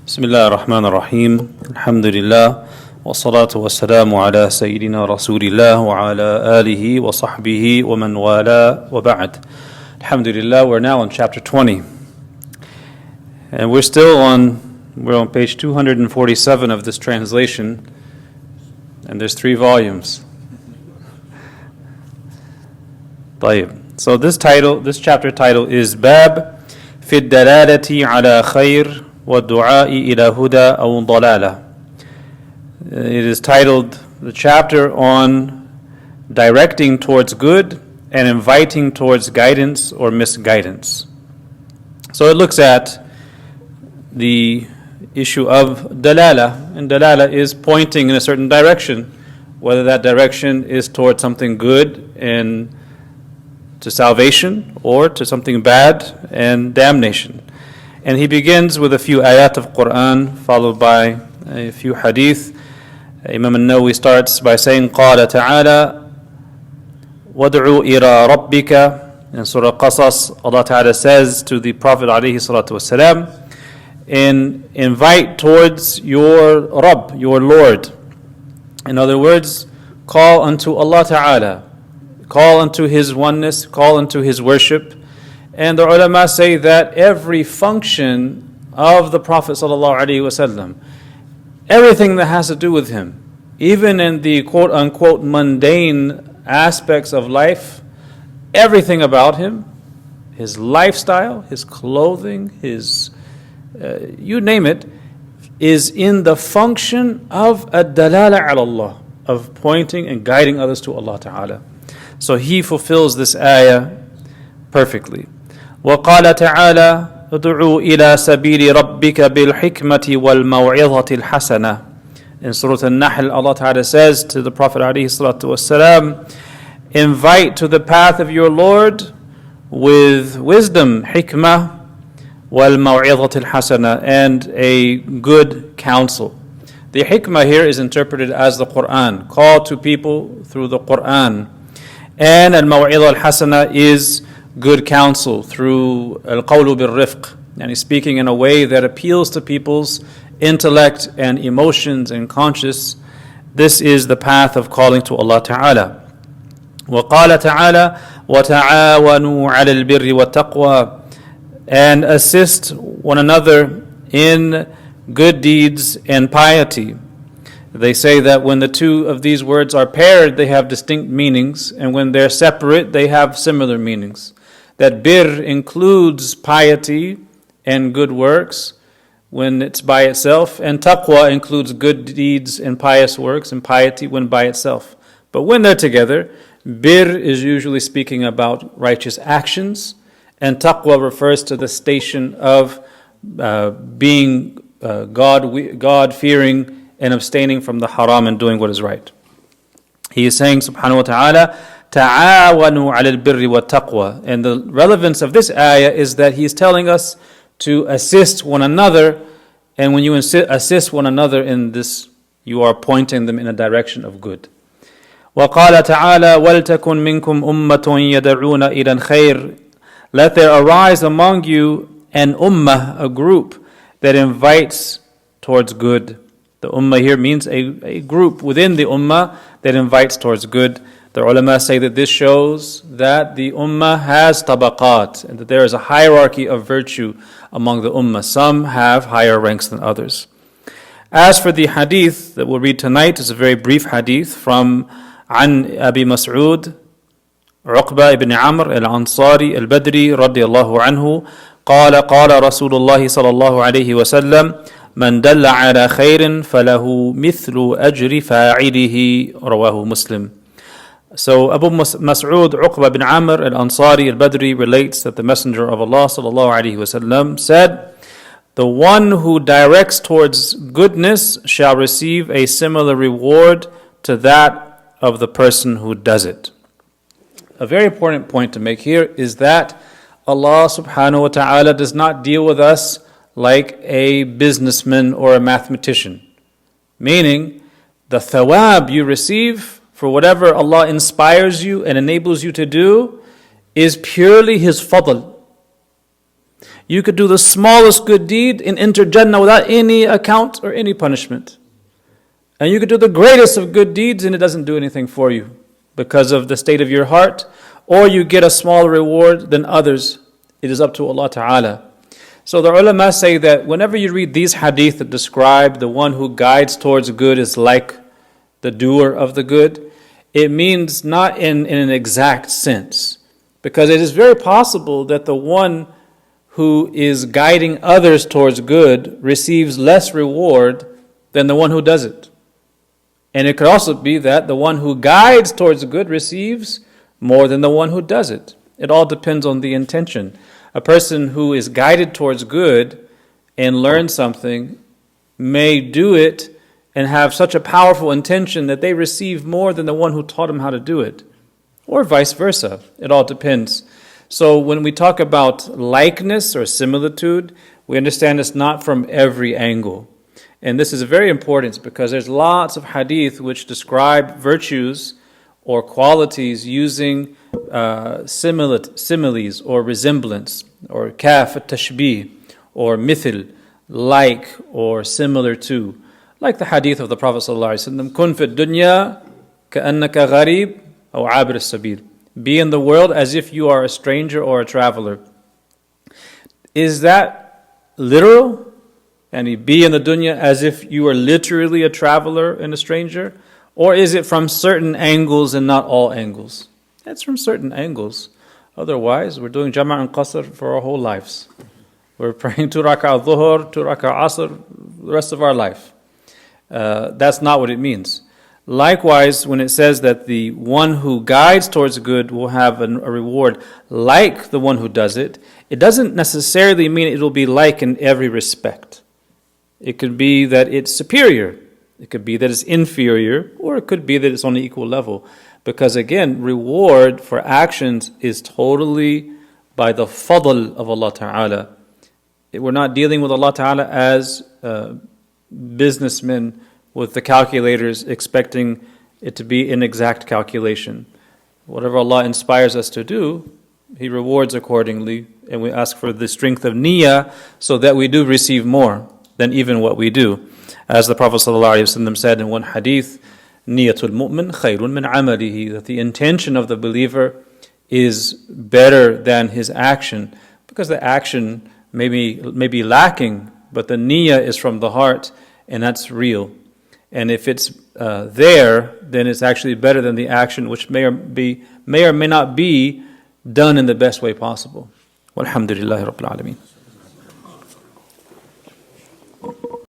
بسم الله الرحمن الرحيم الحمد لله والصلاة والسلام على سيدنا رسول الله وعلى آله وصحبه ومن والاه وبعد. Alhamdulillah, we're now on chapter 20. And we're on page 247 of this translation, and there's 3 volumes. طيب. So this chapter title is Bab في الدلالة على خير والدعاء إلى هدى أو ضلالة. It is titled, the chapter on directing towards good and inviting towards guidance or misguidance. So it looks at the issue of dalala, and dalala is pointing in a certain direction, whether that direction is towards something good and to salvation or to something bad and damnation. And he begins with a few ayat of Quran followed by a few hadith. Imam Nawawi starts by saying, قال تعالى وَادْعُوا إِلَىٰ رَبِّكَ. In Surah Qasas, Allah Ta'ala says to the Prophet alayhi salatu wasalam, and invite towards your Rabb, your Lord. In other words, call unto Allah Ta'ala, call unto His oneness, call unto His worship. And the ulama say that every function of the Prophet sallallahu alaihi wasallam, everything that has to do with him, even in the quote-unquote mundane aspects of life, everything about him, his lifestyle, his clothing, his you name it, is in the function of ad-dalala ala Allah, of pointing and guiding others to Allah Ta'ala. So he fulfills this ayah perfectly. وقال تعالى ادعوا إلى سبيل ربك بالحكمة والموعظة الحسنة. In Surah Al-Nahl, Allah Ta'ala says to the Prophet عليه الصلاة والسلام, invite to the path of your Lord with wisdom, hikmah, والموعظة الحسنة, and a good counsel. The hikmah here is interpreted as the Quran, call to people through the Quran. And al-maw'idha al-hasana is good counsel through al-qawlu bil-rifq, and speaking in a way that appeals to people's intellect and emotions and conscience. This is the path of calling to Allah Ta'ala. وَقَالَ تَعَالَى وَتَعَاوَنُوا عَلَى الْبِرِّ وَالتَّقْوَى, and assist one another in good deeds and piety. They say that when the two of these words are paired, they have distinct meanings, and when they're separate, they have similar meanings. That bir includes piety and good works when it's by itself, and taqwa includes good deeds and pious works and piety when by itself. But when they're together, bir is usually speaking about righteous actions, and taqwa refers to the station of being God-fearing and abstaining from the haram and doing what is right. He is saying, subhanahu wa ta'ala, ta'awanu 'ala al-birri wa taqwa. And the relevance of this ayah is that he is telling us to assist one another, and when you assist one another in this, you are pointing them in a direction of good. وَقَالَ تَعَالَى وَلْتَكُنْ مِنْكُمْ أُمَّةٌ يَدْعُونَ إِلَى الْخَيْرِ. Let there arise among you an ummah, a group that invites towards good. The ummah here means a group within the ummah that invites towards good. The ulama say that this shows that the ummah has tabaqat, and that there is a hierarchy of virtue among the ummah. Some have higher ranks than others. As for the hadith that we'll read tonight, it's a very brief hadith from عن أبي مسعود عقبة ibn Amr al-Ansari al-Badri رضي الله عنه قال قال رسول الله صلى الله عليه وسلم من دل على خير فله مثل أجر فاعله رواه مسلم. So Abu Mas'ud Uqba bin Amr al-Ansari al-Badri relates that the Messenger of Allah sallallahu alaihi wasallam said, the one who directs towards goodness shall receive a similar reward to that of the person who does it. A very important point to make here is that Allah subhanahu wa ta'ala does not deal with us like a businessman or a mathematician. Meaning, the thawab you receive for whatever Allah inspires you and enables you to do is purely His fadl. You could do the smallest good deed and enter Jannah without any account or any punishment. And you could do the greatest of good deeds and it doesn't do anything for you because of the state of your heart, or you get a smaller reward than others. It is up to Allah Ta'ala. So the ulama say that whenever you read these hadith that describe the one who guides towards good is like the doer of the good, it means not in an exact sense. Because it is very possible that the one who is guiding others towards good receives less reward than the one who does it. And it could also be that the one who guides towards good receives more than the one who does it. It all depends on the intention. A person who is guided towards good and learns something may do it and have such a powerful intention that they receive more than the one who taught them how to do it. Or vice versa. It all depends. So when we talk about likeness or similitude, we understand it's not from every angle. And this is very important because there's lots of hadith which describe virtues or qualities using similes or resemblance, or kaf at-tashbih, or mithil, like or similar to. Like the hadith of the Prophet ﷺ, kun fi dunya ka'annaka gharib aw abir as-sabil. Be in the world as if you are a stranger or a traveler. Is that literal? And be in the dunya as if you are literally a traveler and a stranger? Or is it from certain angles and not all angles? It's from certain angles. Otherwise, we're doing Jama' and Qasr for our whole lives. We're praying 2 rak'ah dhuhr, 2 rak'ah asr, the rest of our life. That's not what it means. Likewise, when it says that the one who guides towards good will have a reward like the one who does it, it doesn't necessarily mean it will be like in every respect. It could be that it's superior. It could be that it's inferior, or it could be that it's on the equal level. Because again, reward for actions is totally by the fadl of Allah Ta'ala. We're not dealing with Allah Ta'ala as businessmen with the calculators expecting it to be an exact calculation. Whatever Allah inspires us to do, He rewards accordingly, and we ask for the strength of niyyah so that we do receive more than even what we do. As the Prophet ﷺ said in one hadith, Niyatul mu'min khayrun min amalihi, that the intention of the believer is better than his action, because the action may be lacking, but the niyyah is from the heart, and that's real. And if it's there, then it's actually better than the action, which may or may not be done in the best way possible. Walhamdulillahi Rabbil Alameen.